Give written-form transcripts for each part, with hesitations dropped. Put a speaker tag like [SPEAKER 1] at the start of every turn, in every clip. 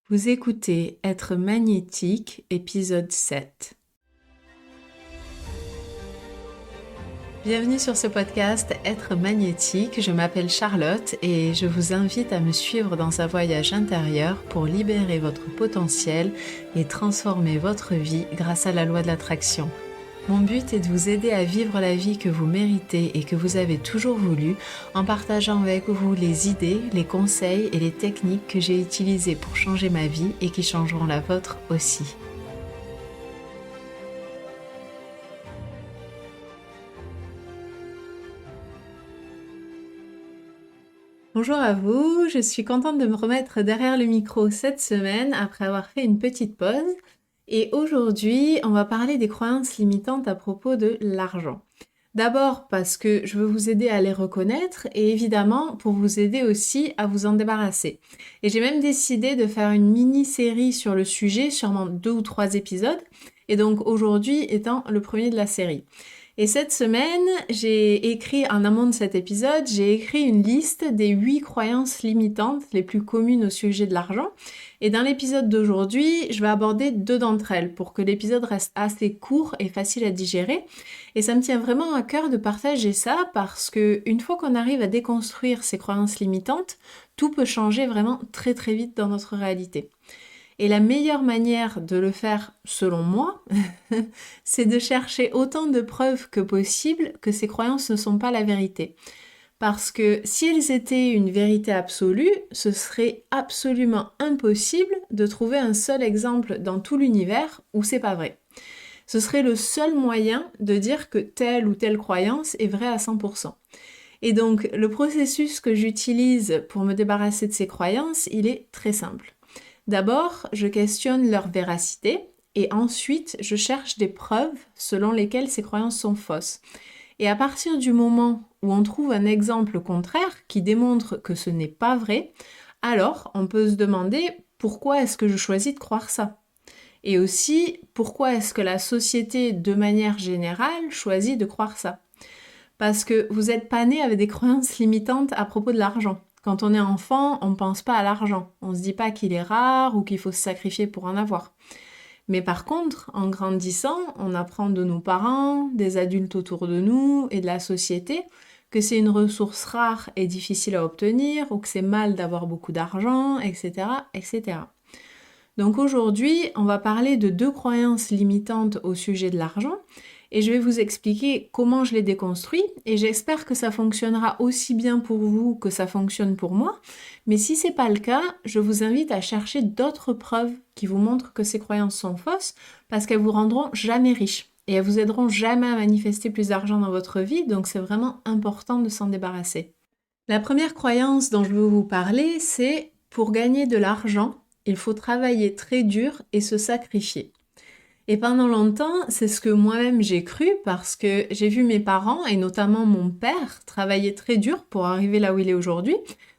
[SPEAKER 1] Vous écoutez Être magnétique, épisode 7. Bienvenue sur ce podcast Être magnétique, je m'appelle Charlotte et je vous invite à me suivre dans un voyage intérieur pour libérer votre potentiel et transformer votre vie grâce à la loi de l'attraction. Mon but est de vous aider à vivre la vie que vous méritez et que vous avez toujours voulu en partageant avec vous les idées, les conseils et les techniques que j'ai utilisées pour changer ma vie et qui changeront la vôtre aussi. Bonjour à vous, je suis contente de me remettre derrière le micro cette semaine après avoir fait une petite pause. Et aujourd'hui, on va parler des croyances limitantes à propos de l'argent. D'abord parce que je veux vous aider à les reconnaître et évidemment pour vous aider aussi à vous en débarrasser. Et j'ai même décidé de faire une mini-série sur le sujet, sûrement 2 ou 3 épisodes. Et donc aujourd'hui étant le premier de la série. Et cette semaine, j'ai écrit, en amont de cet épisode, j'ai écrit une liste des 8 croyances limitantes les plus communes au sujet de l'argent. Et dans l'épisode d'aujourd'hui, je vais aborder 2 d'entre elles pour que l'épisode reste assez court et facile à digérer. Et ça me tient vraiment à cœur de partager ça parce que une fois qu'on arrive à déconstruire ces croyances limitantes, tout peut changer vraiment très très vite dans notre réalité. Et la meilleure manière de le faire, selon moi, c'est de chercher autant de preuves que possible que ces croyances ne sont pas la vérité. Parce que si elles étaient une vérité absolue, ce serait absolument impossible de trouver un seul exemple dans tout l'univers où c'est pas vrai. Ce serait le seul moyen de dire que telle ou telle croyance est vraie à 100%. Et donc, le processus que j'utilise pour me débarrasser de ces croyances, il est très simple. D'abord, je questionne leur véracité et ensuite, je cherche des preuves selon lesquelles ces croyances sont fausses. Et à partir du moment où on trouve un exemple contraire qui démontre que ce n'est pas vrai, alors on peut se demander pourquoi est-ce que je choisis de croire ça? Et aussi, pourquoi est-ce que la société, de manière générale, choisit de croire ça? Parce que vous n'êtes pas né avec des croyances limitantes à propos de l'argent. Quand on est enfant, on ne pense pas à l'argent. On ne se dit pas qu'il est rare ou qu'il faut se sacrifier pour en avoir. Mais par contre, en grandissant, on apprend de nos parents, des adultes autour de nous et de la société que c'est une ressource rare et difficile à obtenir ou que c'est mal d'avoir beaucoup d'argent, etc., etc. Donc aujourd'hui, on va parler de 2 croyances limitantes au sujet de l'argent et je vais vous expliquer comment je les déconstruis et j'espère que ça fonctionnera aussi bien pour vous que ça fonctionne pour moi. Mais si c'est pas le cas, je vous invite à chercher d'autres preuves qui vous montrent que ces croyances sont fausses parce qu'elles vous rendront jamais riches et elles vous aideront jamais à manifester plus d'argent dans votre vie, donc c'est vraiment important de s'en débarrasser. La première croyance dont je veux vous parler, c'est pour gagner de l'argent, il faut travailler très dur et se sacrifier. Et pendant longtemps, c'est ce que moi-même j'ai cru parce que j'ai vu mes parents et notamment mon père travailler très dur pour arriver là où il est aujourd'hui.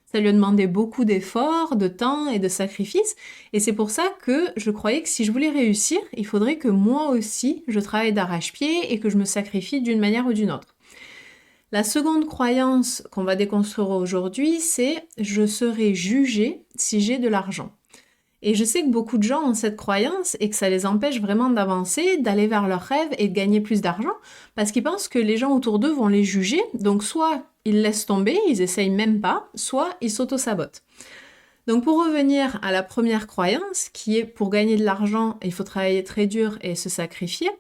[SPEAKER 1] Ça lui a demandé beaucoup d'efforts, de temps et de sacrifices. Et c'est pour ça que je croyais que si je voulais réussir, il faudrait que moi aussi, je travaille d'arrache-pied et que je me sacrifie d'une manière ou d'une autre. La seconde croyance qu'on va déconstruire aujourd'hui, c'est je serai jugé si j'ai de l'argent. Et je sais que beaucoup de gens ont cette croyance et que ça les empêche vraiment d'avancer, d'aller vers leurs rêves et de gagner plus d'argent parce qu'ils pensent que les gens autour d'eux vont les juger. Donc soit ils laissent tomber, ils essayent même pas, soit ils s'auto-sabotent. Donc pour revenir à la première croyance qui est pour gagner de l'argent, il faut travailler très dur et se sacrifier.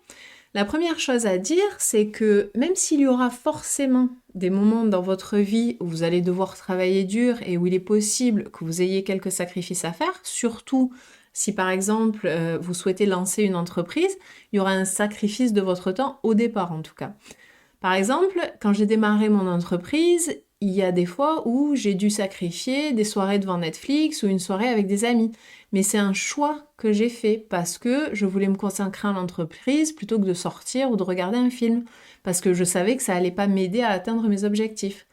[SPEAKER 1] La première chose à dire, c'est que même s'il y aura forcément des moments dans votre vie où vous allez devoir travailler dur et où il est possible que vous ayez quelques sacrifices à faire, surtout si par exemple vous souhaitez lancer une entreprise, il y aura un sacrifice de votre temps au départ en tout cas. Par exemple, quand j'ai démarré mon entreprise, il y a des fois où j'ai dû sacrifier des soirées devant Netflix ou une soirée avec des amis. Mais c'est un choix que j'ai fait parce que je voulais me consacrer à l'entreprise plutôt que de sortir ou de regarder un film. Parce que je savais que ça allait pas m'aider à atteindre mes objectifs.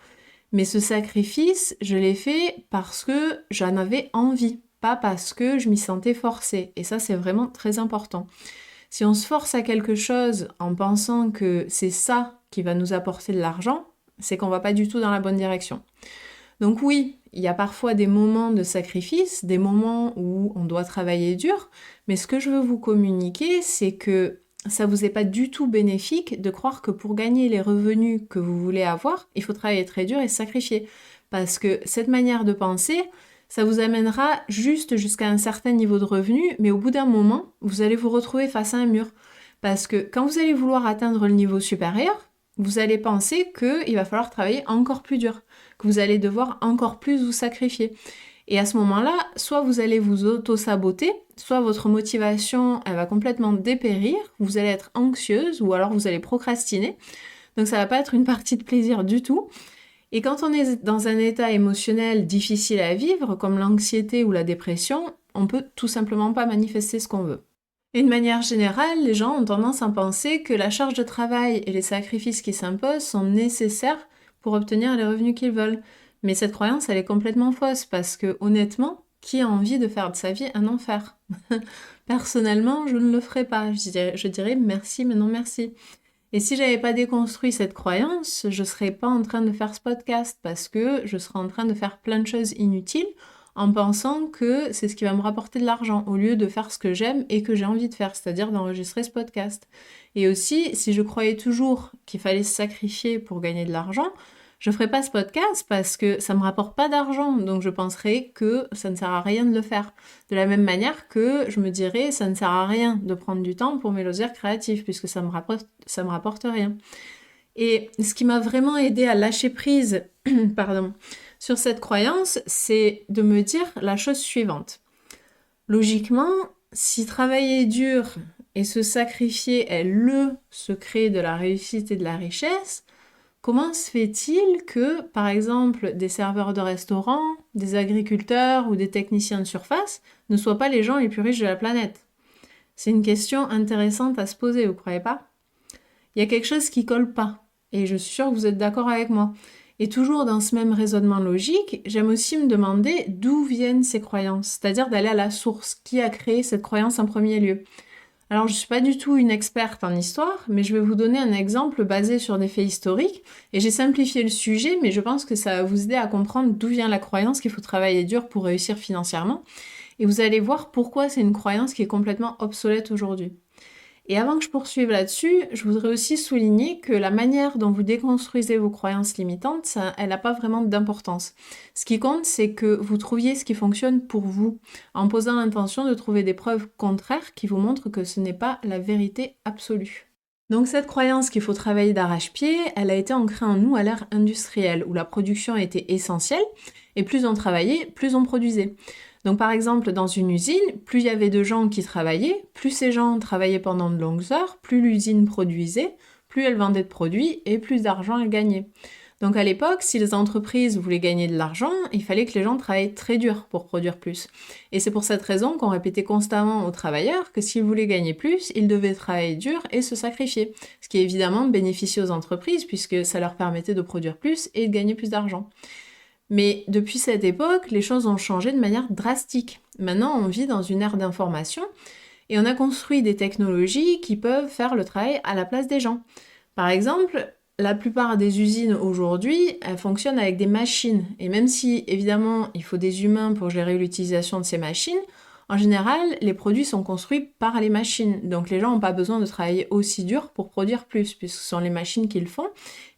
[SPEAKER 1] Mais ce sacrifice, je l'ai fait parce que j'en avais envie, pas parce que je m'y sentais forcée. Et ça, c'est vraiment très important. Si on se force à quelque chose en pensant que c'est ça qui va nous apporter de l'argent, c'est qu'on va pas du tout dans la bonne direction. Donc oui, il y a parfois des moments de sacrifice, des moments où on doit travailler dur, mais ce que je veux vous communiquer, c'est que ça vous est pas du tout bénéfique de croire que pour gagner les revenus que vous voulez avoir, il faut travailler très dur et se sacrifier. Parce que cette manière de penser, ça vous amènera juste jusqu'à un certain niveau de revenu, mais au bout d'un moment, vous allez vous retrouver face à un mur. Parce que quand vous allez vouloir atteindre le niveau supérieur, vous allez penser qu'il va falloir travailler encore plus dur, que vous allez devoir encore plus vous sacrifier. Et à ce moment-là, soit vous allez vous auto-saboter, soit votre motivation, elle va complètement dépérir, vous allez être anxieuse ou alors vous allez procrastiner. Donc ça va pas être une partie de plaisir du tout. Et quand on est dans un état émotionnel difficile à vivre, comme l'anxiété ou la dépression, on peut tout simplement pas manifester ce qu'on veut. Et de manière générale, les gens ont tendance à penser que la charge de travail et les sacrifices qui s'imposent sont nécessaires pour obtenir les revenus qu'ils veulent. Mais cette croyance, elle est complètement fausse parce que, honnêtement, qui a envie de faire de sa vie un enfer? Personnellement, je ne le ferais pas. Je dirais merci, mais non merci. Et si j'avais pas déconstruit cette croyance, je serais pas en train de faire ce podcast parce que je serais en train de faire plein de choses inutiles en pensant que c'est ce qui va me rapporter de l'argent au lieu de faire ce que j'aime et que j'ai envie de faire, c'est-à-dire d'enregistrer ce podcast. Et aussi, si je croyais toujours qu'il fallait se sacrifier pour gagner de l'argent, je ferais pas ce podcast parce que ça me rapporte pas d'argent, donc je penserais que ça ne sert à rien de le faire. De la même manière que je me dirais ça ne sert à rien de prendre du temps pour mes loisirs créatifs puisque ça me rapporte rien. Et ce qui m'a vraiment aidé à lâcher prise, sur cette croyance, c'est de me dire la chose suivante. Logiquement, si travailler dur et se sacrifier est le secret de la réussite et de la richesse, comment se fait-il que, par exemple, des serveurs de restaurants, des agriculteurs ou des techniciens de surface ne soient pas les gens les plus riches de la planète? C'est une question intéressante à se poser, vous croyez pas? Il y a quelque chose qui colle pas, et je suis sûre que vous êtes d'accord avec moi. Et toujours dans ce même raisonnement logique, j'aime aussi me demander d'où viennent ces croyances, c'est-à-dire d'aller à la source, qui a créé cette croyance en premier lieu. Alors, je ne suis pas du tout une experte en histoire, mais je vais vous donner un exemple basé sur des faits historiques, et j'ai simplifié le sujet, mais je pense que ça va vous aider à comprendre d'où vient la croyance qu'il faut travailler dur pour réussir financièrement, et vous allez voir pourquoi c'est une croyance qui est complètement obsolète aujourd'hui. Et avant que je poursuive là-dessus, je voudrais aussi souligner que la manière dont vous déconstruisez vos croyances limitantes, elle n'a pas vraiment d'importance. Ce qui compte, c'est que vous trouviez ce qui fonctionne pour vous, en posant l'intention de trouver des preuves contraires qui vous montrent que ce n'est pas la vérité absolue. Donc cette croyance qu'il faut travailler d'arrache-pied, elle a été ancrée en nous à l'ère industrielle, où la production était essentielle, et plus on travaillait, plus on produisait. Donc par exemple, dans une usine, plus il y avait de gens qui travaillaient, plus ces gens travaillaient pendant de longues heures, plus l'usine produisait, plus elle vendait de produits et plus d'argent elle gagnait. Donc à l'époque, si les entreprises voulaient gagner de l'argent, il fallait que les gens travaillent très dur pour produire plus. Et c'est pour cette raison qu'on répétait constamment aux travailleurs que s'ils voulaient gagner plus, ils devaient travailler dur et se sacrifier. Ce qui évidemment bénéficiait aux entreprises puisque ça leur permettait de produire plus et de gagner plus d'argent. Mais depuis cette époque, les choses ont changé de manière drastique. Maintenant, on vit dans une ère d'information et on a construit des technologies qui peuvent faire le travail à la place des gens. Par exemple, la plupart des usines aujourd'hui, elles fonctionnent avec des machines. Et même si, évidemment, il faut des humains pour gérer l'utilisation de ces machines, en général, les produits sont construits par les machines. Donc les gens n'ont pas besoin de travailler aussi dur pour produire plus, puisque ce sont les machines qui le font.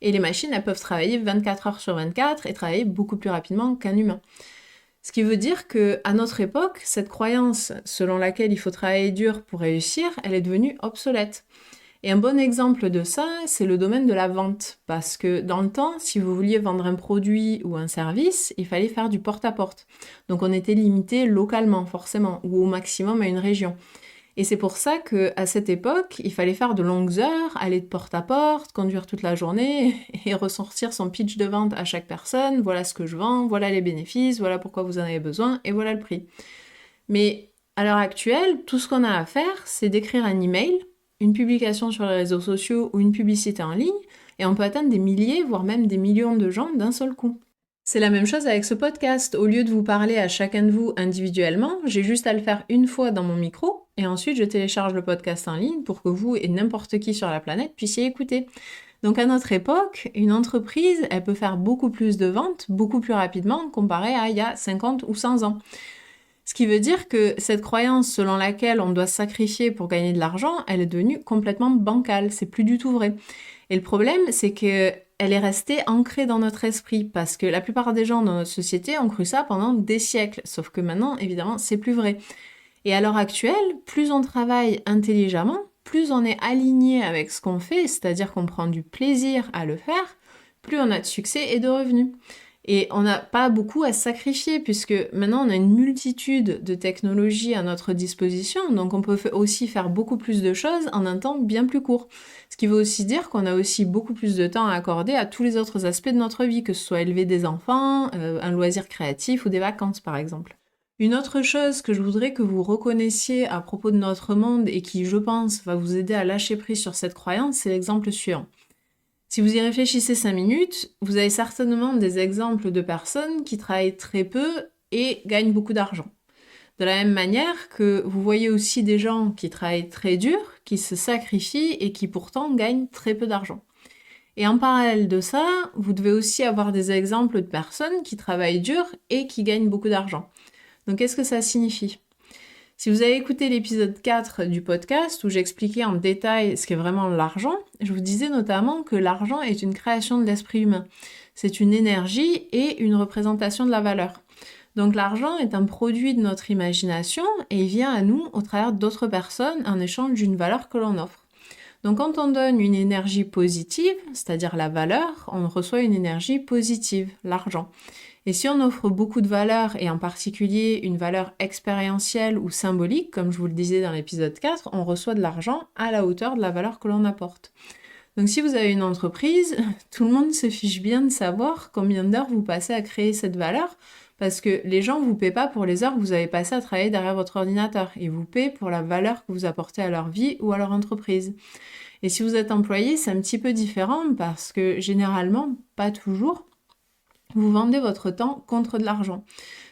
[SPEAKER 1] Et les machines, elles peuvent travailler 24 heures sur 24 et travailler beaucoup plus rapidement qu'un humain. Ce qui veut dire qu'à notre époque, cette croyance selon laquelle il faut travailler dur pour réussir, elle est devenue obsolète. Et un bon exemple de ça, c'est le domaine de la vente. Parce que dans le temps, si vous vouliez vendre un produit ou un service, il fallait faire du porte-à-porte. Donc on était limité localement, forcément, ou au maximum à une région. Et c'est pour ça qu'à cette époque, il fallait faire de longues heures, aller de porte-à-porte, conduire toute la journée et ressortir son pitch de vente à chaque personne. Voilà ce que je vends, voilà les bénéfices, voilà pourquoi vous en avez besoin et voilà le prix. Mais à l'heure actuelle, tout ce qu'on a à faire, c'est d'écrire un email, une publication sur les réseaux sociaux ou une publicité en ligne, et on peut atteindre des milliers, voire même des millions de gens d'un seul coup. C'est la même chose avec ce podcast. Au lieu de vous parler à chacun de vous individuellement, j'ai juste à le faire une fois dans mon micro, et ensuite je télécharge le podcast en ligne pour que vous et n'importe qui sur la planète puissiez écouter. Donc à notre époque, une entreprise, elle peut faire beaucoup plus de ventes, beaucoup plus rapidement comparé à il y a 50 ou 100 ans. Ce qui veut dire que cette croyance selon laquelle on doit se sacrifier pour gagner de l'argent, elle est devenue complètement bancale, c'est plus du tout vrai. Et le problème, c'est que elle est restée ancrée dans notre esprit, parce que la plupart des gens dans notre société ont cru ça pendant des siècles, sauf que maintenant, évidemment, c'est plus vrai. Et à l'heure actuelle, plus on travaille intelligemment, plus on est aligné avec ce qu'on fait, c'est-à-dire qu'on prend du plaisir à le faire, plus on a de succès et de revenus. Et on n'a pas beaucoup à sacrifier, puisque maintenant on a une multitude de technologies à notre disposition, donc on peut aussi faire beaucoup plus de choses en un temps bien plus court. Ce qui veut aussi dire qu'on a aussi beaucoup plus de temps à accorder à tous les autres aspects de notre vie, que ce soit élever des enfants, un loisir créatif ou des vacances par exemple. Une autre chose que je voudrais que vous reconnaissiez à propos de notre monde et qui, je pense, va vous aider à lâcher prise sur cette croyance, c'est l'exemple suivant. Si vous y réfléchissez 5 minutes, vous avez certainement des exemples de personnes qui travaillent très peu et gagnent beaucoup d'argent. De la même manière que vous voyez aussi des gens qui travaillent très dur, qui se sacrifient et qui pourtant gagnent très peu d'argent. Et en parallèle de ça, vous devez aussi avoir des exemples de personnes qui travaillent dur et qui gagnent beaucoup d'argent. Donc qu'est-ce que ça signifie ? Si vous avez écouté l'épisode 4 du podcast où j'expliquais en détail ce qu'est vraiment l'argent, je vous disais notamment que l'argent est une création de l'esprit humain. C'est une énergie et une représentation de la valeur. Donc l'argent est un produit de notre imagination et il vient à nous au travers d'autres personnes en échange d'une valeur que l'on offre. Donc quand on donne une énergie positive, c'est-à-dire la valeur, on reçoit une énergie positive, l'argent. Et si on offre beaucoup de valeur, et en particulier une valeur expérientielle ou symbolique, comme je vous le disais dans l'épisode 4, on reçoit de l'argent à la hauteur de la valeur que l'on apporte. Donc si vous avez une entreprise, tout le monde se fiche bien de savoir combien d'heures vous passez à créer cette valeur, parce que les gens ne vous paient pas pour les heures que vous avez passées à travailler derrière votre ordinateur, ils vous paient pour la valeur que vous apportez à leur vie ou à leur entreprise. Et si vous êtes employé, c'est un petit peu différent, parce que généralement, pas toujours, vous vendez votre temps contre de l'argent.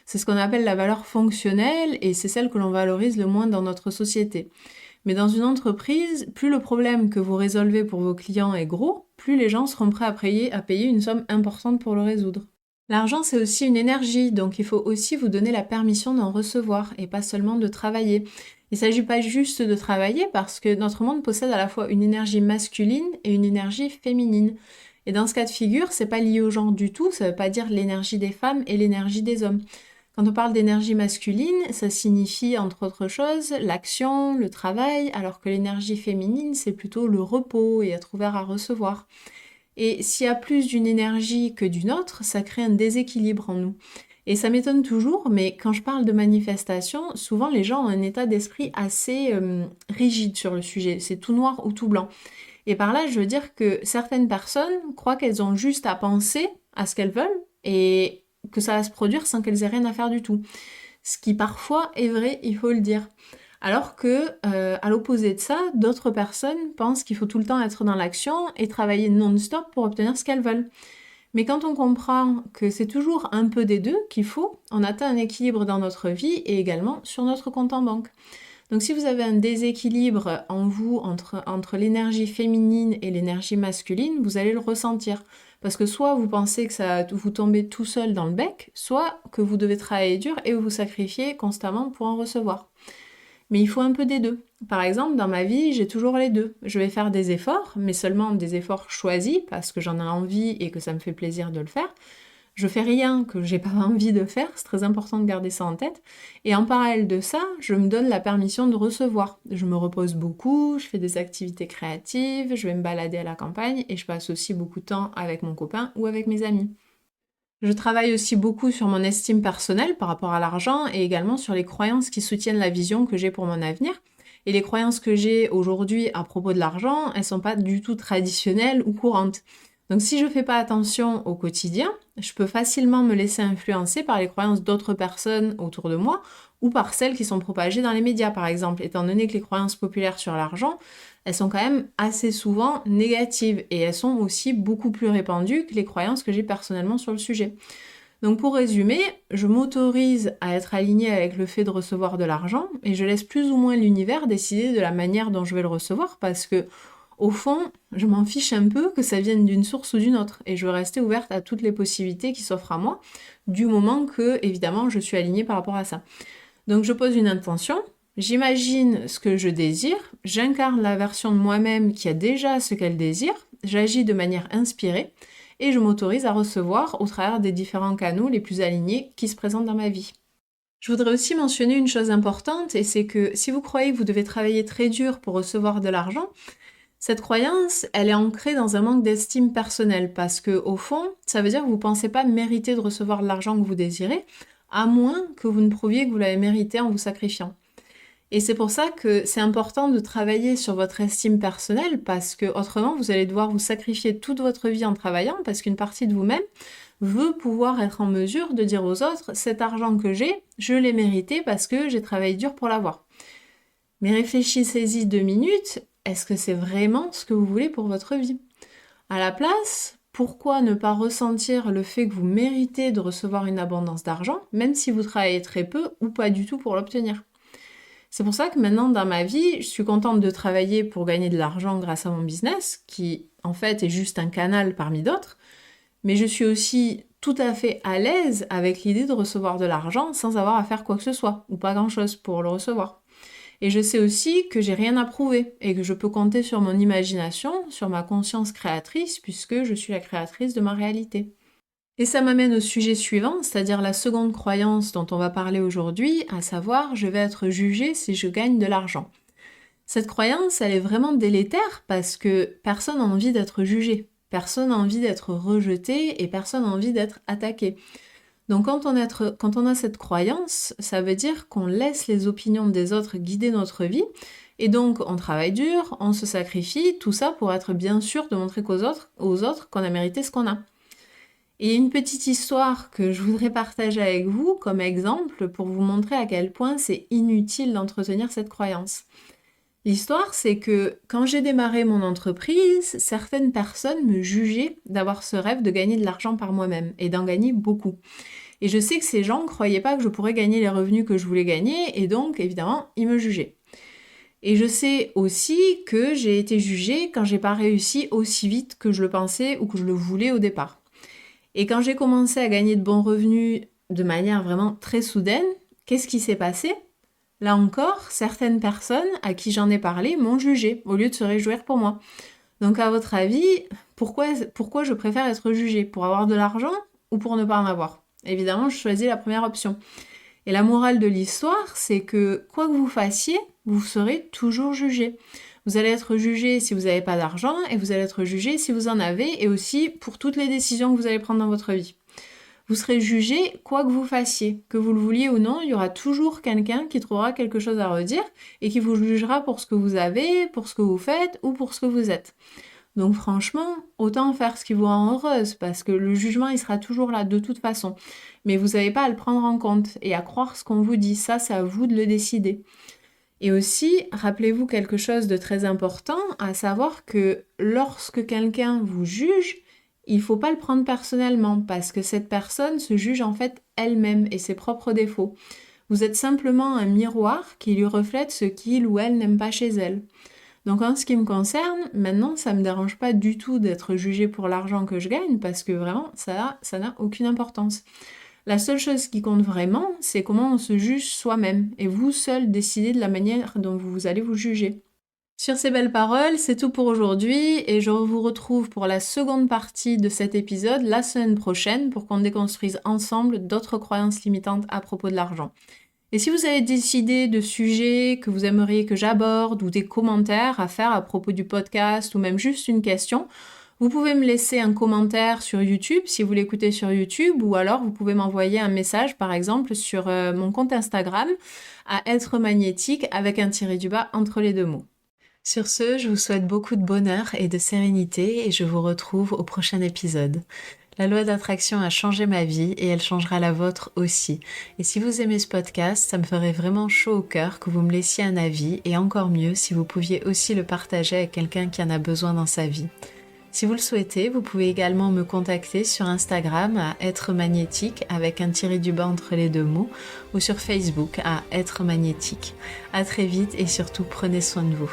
[SPEAKER 1] C'est ce qu'on appelle la valeur fonctionnelle et c'est celle que l'on valorise le moins dans notre société. Mais dans une entreprise, plus le problème que vous résolvez pour vos clients est gros, plus les gens seront prêts à payer une somme importante pour le résoudre. L'argent, c'est aussi une énergie, donc il faut aussi vous donner la permission d'en recevoir et pas seulement de travailler. Il ne s'agit pas juste de travailler parce que notre monde possède à la fois une énergie masculine et une énergie féminine. Et dans ce cas de figure, c'est pas lié au genre du tout, ça veut pas dire l'énergie des femmes et l'énergie des hommes. Quand on parle d'énergie masculine, ça signifie, entre autres choses, l'action, le travail, alors que l'énergie féminine, c'est plutôt le repos et être ouvert à recevoir. Et s'il y a plus d'une énergie que d'une autre, ça crée un déséquilibre en nous. Et ça m'étonne toujours, mais quand je parle de manifestation, souvent les gens ont un état d'esprit assez rigide sur le sujet. C'est tout noir ou tout blanc. Et par là, je veux dire que certaines personnes croient qu'elles ont juste à penser à ce qu'elles veulent et que ça va se produire sans qu'elles aient rien à faire du tout. Ce qui parfois est vrai, il faut le dire. Alors que, à l'opposé de ça, d'autres personnes pensent qu'il faut tout le temps être dans l'action et travailler non-stop pour obtenir ce qu'elles veulent. Mais quand on comprend que c'est toujours un peu des deux qu'il faut, on atteint un équilibre dans notre vie et également sur notre compte en banque. Donc si vous avez un déséquilibre en vous entre l'énergie féminine et l'énergie masculine, vous allez le ressentir. Parce que soit vous pensez que ça vous tombez tout seul dans le bec, soit que vous devez travailler dur et vous sacrifier constamment pour en recevoir. Mais il faut un peu des deux. Par exemple, dans ma vie, j'ai toujours les deux. Je vais faire des efforts, mais seulement des efforts choisis parce que j'en ai envie et que ça me fait plaisir de le faire. Je fais rien que j'ai pas envie de faire, c'est très important de garder ça en tête. Et en parallèle de ça, je me donne la permission de recevoir. Je me repose beaucoup, je fais des activités créatives, je vais me balader à la campagne et je passe aussi beaucoup de temps avec mon copain ou avec mes amis. Je travaille aussi beaucoup sur mon estime personnelle par rapport à l'argent et également sur les croyances qui soutiennent la vision que j'ai pour mon avenir. Et les croyances que j'ai aujourd'hui à propos de l'argent, elles sont pas du tout traditionnelles ou courantes. Donc si je fais pas attention au quotidien, je peux facilement me laisser influencer par les croyances d'autres personnes autour de moi ou par celles qui sont propagées dans les médias par exemple, étant donné que les croyances populaires sur l'argent, elles sont quand même assez souvent négatives et elles sont aussi beaucoup plus répandues que les croyances que j'ai personnellement sur le sujet. Donc pour résumer, je m'autorise à être alignée avec le fait de recevoir de l'argent et je laisse plus ou moins l'univers décider de la manière dont je vais le recevoir parce que Au fond, je m'en fiche un peu que ça vienne d'une source ou d'une autre, et je veux rester ouverte à toutes les possibilités qui s'offrent à moi, du moment que, évidemment, je suis alignée par rapport à ça. Donc je pose une intention, j'imagine ce que je désire, j'incarne la version de moi-même qui a déjà ce qu'elle désire, j'agis de manière inspirée, et je m'autorise à recevoir au travers des différents canaux les plus alignés qui se présentent dans ma vie. Je voudrais aussi mentionner une chose importante, et c'est que si vous croyez que vous devez travailler très dur pour recevoir de l'argent, cette croyance, elle est ancrée dans un manque d'estime personnelle, parce que au fond, ça veut dire que vous ne pensez pas mériter de recevoir de l'argent que vous désirez, à moins que vous ne prouviez que vous l'avez mérité en vous sacrifiant. Et c'est pour ça que c'est important de travailler sur votre estime personnelle, parce que autrement vous allez devoir vous sacrifier toute votre vie en travaillant, parce qu'une partie de vous-même veut pouvoir être en mesure de dire aux autres, cet argent que j'ai, je l'ai mérité parce que j'ai travaillé dur pour l'avoir. Mais réfléchissez-y 2 minutes, est-ce que c'est vraiment ce que vous voulez pour votre vie? À la place, pourquoi ne pas ressentir le fait que vous méritez de recevoir une abondance d'argent, même si vous travaillez très peu ou pas du tout pour l'obtenir? C'est pour ça que maintenant dans ma vie, je suis contente de travailler pour gagner de l'argent grâce à mon business, qui en fait est juste un canal parmi d'autres, mais je suis aussi tout à fait à l'aise avec l'idée de recevoir de l'argent sans avoir à faire quoi que ce soit, ou pas grand-chose pour le recevoir. Et je sais aussi que j'ai rien à prouver, et que je peux compter sur mon imagination, sur ma conscience créatrice, puisque je suis la créatrice de ma réalité. Et ça m'amène au sujet suivant, c'est-à-dire la seconde croyance dont on va parler aujourd'hui, à savoir je vais être jugée si je gagne de l'argent. Cette croyance, elle est vraiment délétère parce que personne n'a envie d'être jugé, personne n'a envie d'être rejeté et personne n'a envie d'être attaqué. Donc quand on a cette croyance, ça veut dire qu'on laisse les opinions des autres guider notre vie et donc on travaille dur, on se sacrifie, tout ça pour être bien sûr de montrer aux autres qu'on a mérité ce qu'on a. Et une petite histoire que je voudrais partager avec vous comme exemple pour vous montrer à quel point c'est inutile d'entretenir cette croyance. L'histoire, c'est que quand j'ai démarré mon entreprise, certaines personnes me jugeaient d'avoir ce rêve de gagner de l'argent par moi-même et d'en gagner beaucoup. Et je sais que ces gens ne croyaient pas que je pourrais gagner les revenus que je voulais gagner et donc, évidemment, ils me jugeaient. Et je sais aussi que j'ai été jugée quand j'ai pas réussi aussi vite que je le pensais ou que je le voulais au départ. Et quand j'ai commencé à gagner de bons revenus de manière vraiment très soudaine, qu'est-ce qui s'est passé? Là encore, certaines personnes à qui j'en ai parlé m'ont jugée au lieu de se réjouir pour moi. Donc à votre avis, pourquoi je préfère être jugée? Pour avoir de l'argent ou pour ne pas en avoir? Évidemment, je choisis la première option. Et la morale de l'histoire, c'est que quoi que vous fassiez, vous serez toujours jugé. Vous allez être jugé si vous n'avez pas d'argent et vous allez être jugé si vous en avez et aussi pour toutes les décisions que vous allez prendre dans votre vie. Vous serez jugé quoi que vous fassiez, que vous le vouliez ou non, il y aura toujours quelqu'un qui trouvera quelque chose à redire et qui vous jugera pour ce que vous avez, pour ce que vous faites ou pour ce que vous êtes. Donc franchement, autant faire ce qui vous rend heureuse parce que le jugement il sera toujours là de toute façon. Mais vous n'avez pas à le prendre en compte et à croire ce qu'on vous dit, ça c'est à vous de le décider. Et aussi, rappelez-vous quelque chose de très important, à savoir que lorsque quelqu'un vous juge, il ne faut pas le prendre personnellement parce que cette personne se juge en fait elle-même et ses propres défauts. Vous êtes simplement un miroir qui lui reflète ce qu'il ou elle n'aime pas chez elle. Donc en ce qui me concerne, maintenant ça ne me dérange pas du tout d'être jugée pour l'argent que je gagne parce que vraiment ça n'a aucune importance. La seule chose qui compte vraiment, c'est comment on se juge soi-même, et vous seul décidez de la manière dont vous allez vous juger. Sur ces belles paroles, c'est tout pour aujourd'hui, et je vous retrouve pour la seconde partie de cet épisode la semaine prochaine pour qu'on déconstruise ensemble d'autres croyances limitantes à propos de l'argent. Et si vous avez décidé de sujets que vous aimeriez que j'aborde ou des commentaires à faire à propos du podcast ou même juste une question, vous pouvez me laisser un commentaire sur YouTube si vous l'écoutez sur YouTube ou alors vous pouvez m'envoyer un message par exemple sur mon compte Instagram à être magnétique avec un tiré du bas entre les deux mots. Sur ce, je vous souhaite beaucoup de bonheur et de sérénité et je vous retrouve au prochain épisode. La loi d'attraction a changé ma vie et elle changera la vôtre aussi. Et si vous aimez ce podcast, ça me ferait vraiment chaud au cœur que vous me laissiez un avis et encore mieux si vous pouviez aussi le partager avec quelqu'un qui en a besoin dans sa vie. Si vous le souhaitez, vous pouvez également me contacter sur Instagram à être magnétique avec un tiré du bas entre les deux mots ou sur Facebook à être magnétique. À très vite et surtout prenez soin de vous.